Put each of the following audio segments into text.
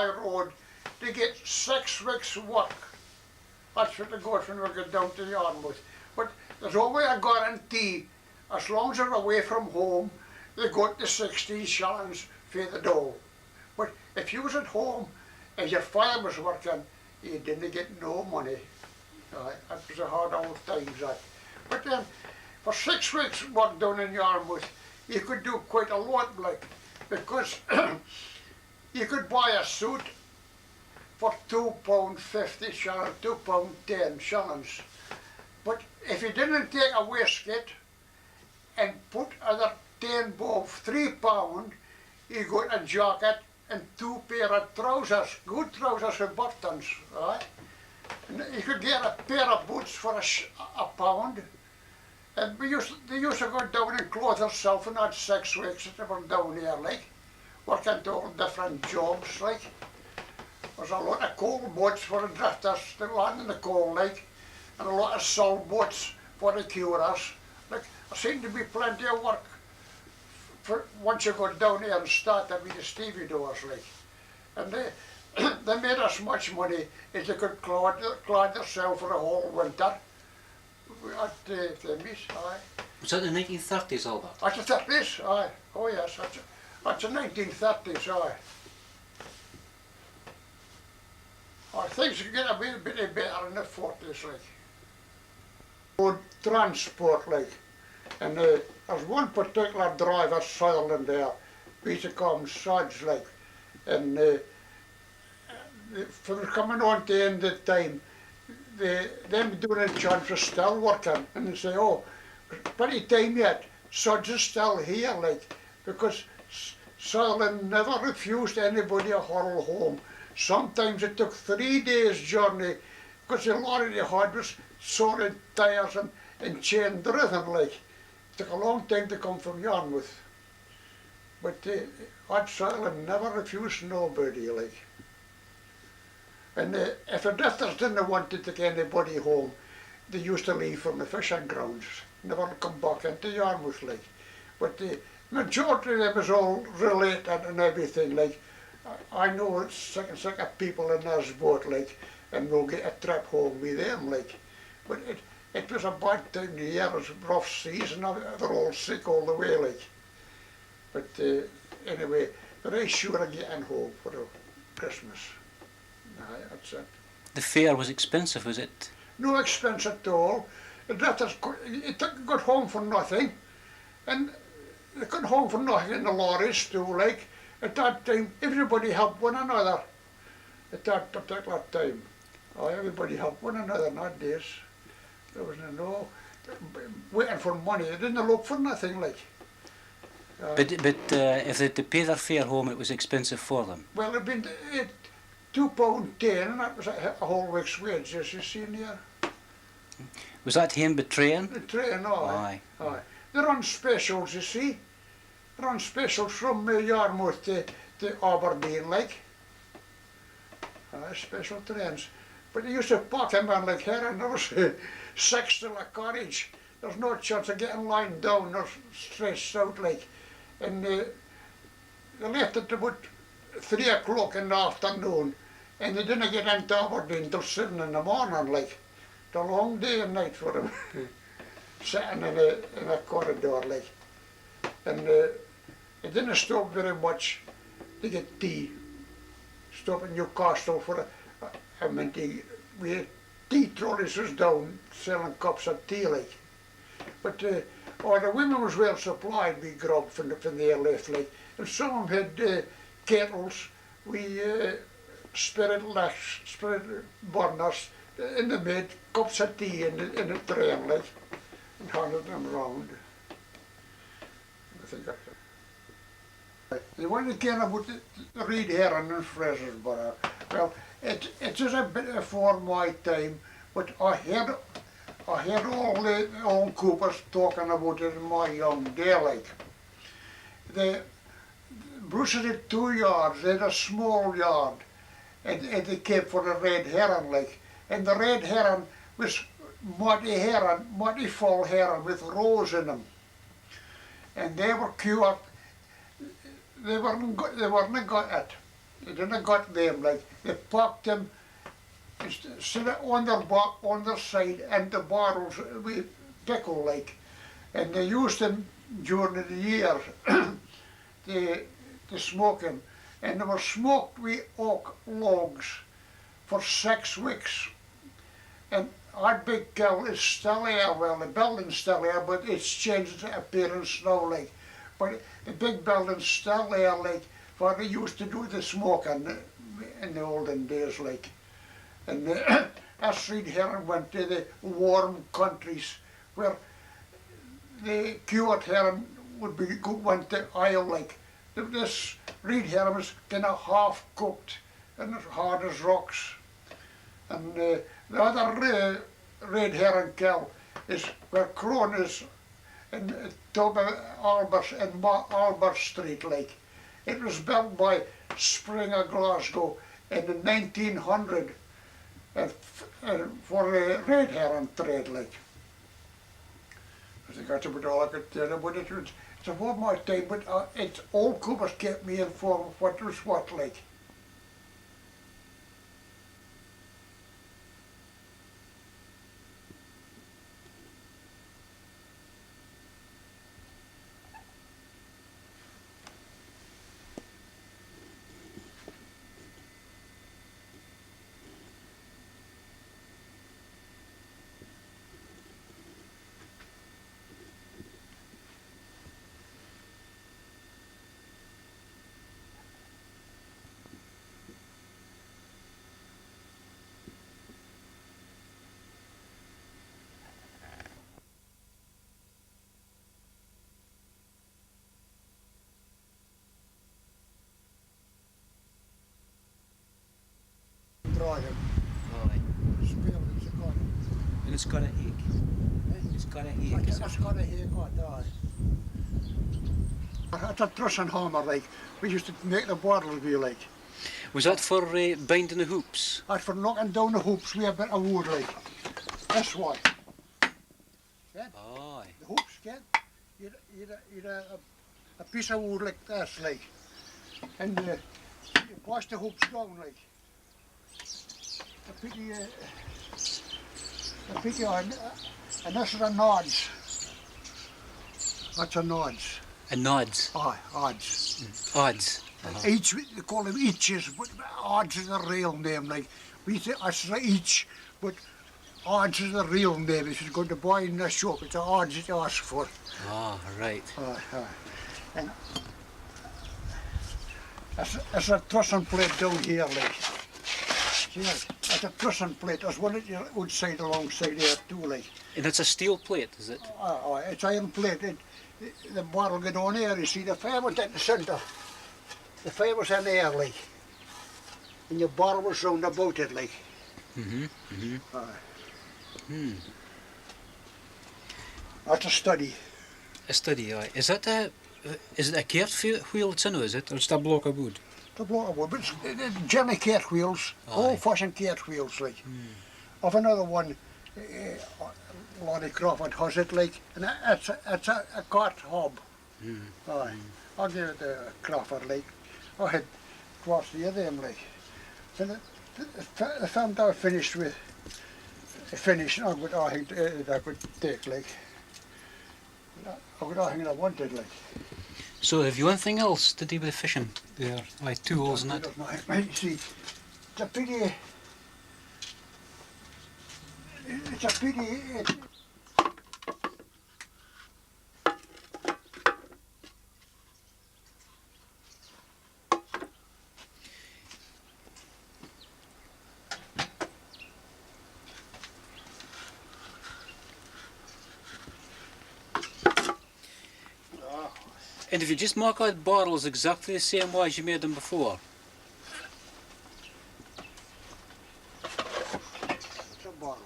road, they get 6 weeks work. That's what they got when we get down to Yarmouth. But there's always a guarantee, as long as they're away from home, they got the 16 shillings for the dough. But if you was at home and your father was working, you didn't get no money. That was a hard old times that. But then, for 6 weeks work down in Yarmouth, you could do quite a lot, like, because you could buy a suit for £2.50 shillings, £2.10 shillings. But if you didn't take a waistcoat and put other 10 above £3, you got a jacket and 2 pair of trousers, good trousers with buttons, right? And you could get a pair of boots for a pound. And they used to go down and clothe themselves in that 6 weeks that they were down here, like, working to all different jobs, like. There's a lot of coal boats for the drifters to land in the coal, like, and a lot of salt boats for the curers. Like, there seemed to be plenty of work for once you got down here and started with the stevedores, like. And they made as much money as they could clothe themselves for the whole winter. At the Thames, aye. Was that the 1930s, Albert? That's the 30s, aye. Oh yes, that's the 1930s, aye. Things get a bit better in the 40s, like. Road transport, like. And there's one particular driver, Sutherland there, we used to call him Suds, like. And from coming on to the end of the time, them doing a chance are still working, and they say, oh, plenty time yet, Suds is still here, like, because Sutherland never refused anybody a hurl home. Sometimes it took 3 days' journey, because the lorry they had was sorted tyres and chain driven, like. It took a long time to come from Yarmouth. But Sutherland never refused nobody, like. And if the drifters didn't want to take anybody home, they used to leave from the fishing grounds, never come back into Yarmouth, like. But the majority of them was all related and everything, like. I know it's sick of people in this boat, like, and we'll get a trip home with them, like. But it was a bad time of year, it was a rough season, they're all sick all the way, like. But anyway, they're sure of getting home for Christmas. Aye, that's it. The fare was expensive, was it? No expense at all. The drifters got home for nothing, and they got home for nothing in the lorries too, like. At that time, everybody helped one another. At that particular time, everybody helped one another nowadays. There was no waiting for money. They didn't look for nothing, like. But if they had to pay their fare home, it was expensive for them. Well, it'd been £2.10, and that was a whole week's wage, as you see in here. Was that him by train? The train, aye. Aye. They're on specials, you see. They're on specials from Yarmouth to Aberdeen, like. Special trains. But they used to pack them on like here, and there was 6 till a carriage. There's no chance of getting lying down or stretched out, like. And they left it about 3 o'clock in the afternoon, and they didn't get into Aberdeen till 7 in the morning, like. It's a long day and night for them, sitting in a corridor, like. And it didn't stop very much to get tea. Stop in Newcastle for we had tea trolleys was down selling cups of tea, like. But the women was well supplied with grub from the airlift, like. And some of them had kettles with spirit burners in the mid, cups of tea in the train, like, and handed them round. I think the one that came about the Red Heron in Frasersborough, well, it is a bit before my time, but I heard all the old coopers talking about it in my young day, like. Bruce had 2 yards, they had a small yard, and they kept for the Red Heron, like. And the Red Heron was mighty full heron with rows in them. And they were cured. They weren't got it. They didn't got them, like, they packed them instead of on their side and the barrels with pickle, like, and they used them during the year, the smoking, and they were smoked with oak logs for 6 weeks. And our big kiln is still there, well the building's still there, but it's changed its appearance now, like. But the big building's still there, like, where they used to do the smoking in the olden days, like. And us Reed Heron went to the warm countries where the cured heron would be good, went to oil, like. This Reed Heron was kind of half cooked and as hard as rocks. And the other red herring kill is where Crone is in Albert Street, like. It was built by Springer Glasgow in the 1900 for the red herring trade, like. I think that's about all I could tell you about it. It's a one more time, but it's old Coopers kept me informed of what was what, like. Dragon. Aye. Speel is a gun. And it's got a hake. It's got a hake. It's got a haircut, aye. It's a truss and hammer, like. We used to make the bottles be like. Was that for binding the hoops? That's for knocking down the hoops with a bit of wood, like. This way. Yeah? Aye. The hoops, yeah? You'd a piece of wood like this, like. And you push the hoops down, like. A pity on, and this is a nods. That's a nods. A nods. Aye, odds. Odds. Each, they call them eaches, but odds is the real name. Like, we say us each, but odds is the real name. If you're going to buy in the shop, it's the odds that you ask for. Ah, right. Aye. And that's a truss and plate down here, like. See, that's a truss and plate. There's one at your outside alongside there too, like. And it's a steel plate, is it? It's iron plate. The bottle get on there, you see, the fire was at the centre. The fire was in there, like. And your bottle was round about it, like. That's a study. A study, aye. Is it a cart wheel that's in it, is it? Or just a block of wood? The block of wood, but it's generally cart wheels, old-fashioned cart wheels, like. Of another one, Lonnie Crawford has it, like, and it's a cart hob. Aye. I'll give it to Crawford, like. I had twice the other them, like. And the film that I finished with, I think I could take, like. I could I wanted, like. So have you anything else to do with fishing there? Like tools and that? Right, see, it's a pity. It's a pity. And if you just mark out bottles exactly the same way as you made them before? It's a bottle.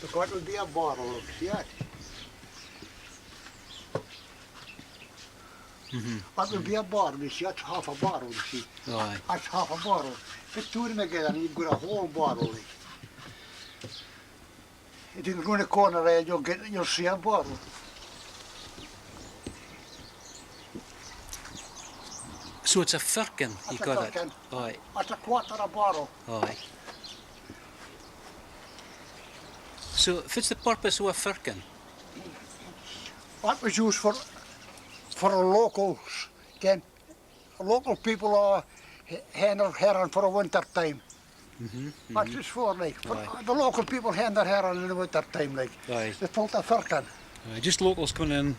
Look, what will be a bottle, look, see that? That would be a barrel, you see, that's half a barrel, you see. Aye. That's half a barrel. Put two of them together and you've got a whole barrel. Like. If you go in the corner there, you'll see a barrel. So it's a firkin, you That's a got firkin. it? Aye. That's a quarter a barrel. Aye. So what's the purpose of a firkin? That was used for the locals. Again, local people are hand their hair on for the winter time. That's just for like. For the local people hand their hair on in the winter time, like. Aye. They pulled a firkin. Aye. Just locals coming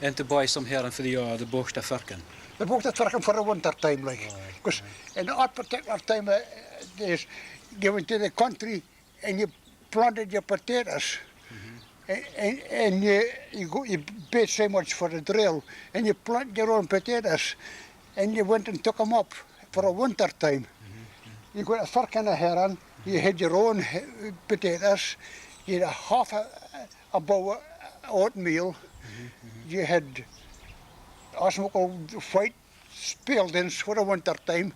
in to buy some herring for the yard, they bought a firkin. They bought a firkin for the winter time, like. Because in that particular time of days, you went to the country and you planted your potatoes. And you paid so much for the drill, and you planted your own potatoes, and you went and took them up for a winter time. You got a firkin of herring, you had your own potatoes, you had half a bowl of oatmeal, you had white spaldings for the winter time.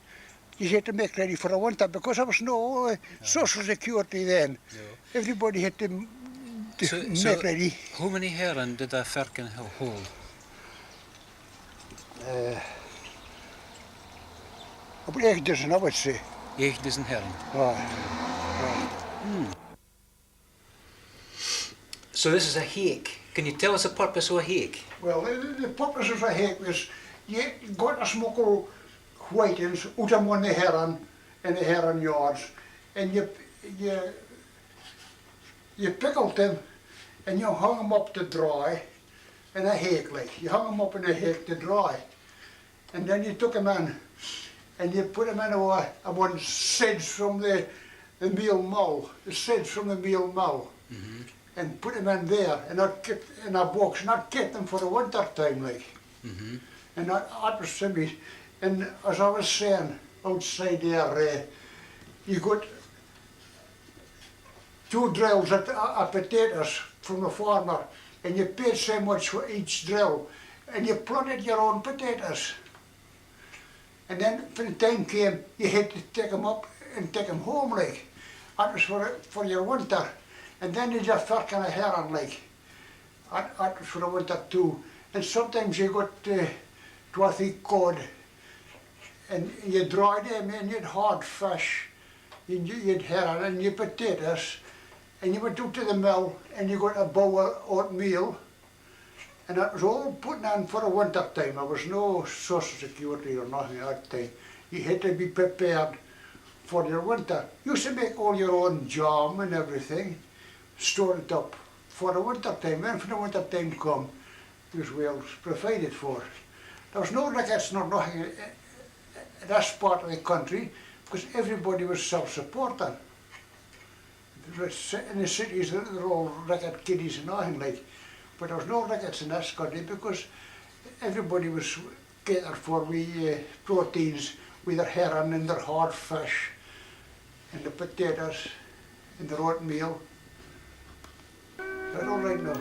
You had to make ready for the winter because there was no social security then. No. Everybody had to make ready. How many herring did that firkin hold? About 8 dozen, I would say. 8 dozen herring. So this is a hake. Can you tell us the purpose of a hake? Well, the purpose of a hake was you got a smokkel whitings out of the herring in the herring yards, and you pickled them and you hung them up to dry in a hake, like. You hung them up in a hake to dry. And then you took them in and you put them in one seeds from the meal mull, the seeds from the meal mull, and put them in there and in a box, and I'd keep them for the winter time, like. And that was simple. And as I was saying, outside there, you got 2 drills of potatoes from the farmer, and you paid so much for each drill, and you planted your own potatoes. And then when the time came, you had to take them up and take them home, like. That was for your winter. And then you just firkin of herring, like. That was for the winter too. And sometimes you got thick cod, and you dried them and you'd hard fish, you'd herring and your potatoes, and you went out to the mill and you got a bowl of oatmeal, and that was all put on for the winter time. There was no social security or nothing at that time. You had to be prepared for your winter. You used to make all your own jam and everything, store it up for the winter time. And when the winter time come, it was well provided for. There was no rickets nor nothing in this part of the country because everybody was self-supporting. In the cities, they're all ricket kiddies and nothing like. But there was no rickets in this country because everybody was catered for with proteins, with their herring and their hard fish, and the potatoes, and their oatmeal. They're all right now.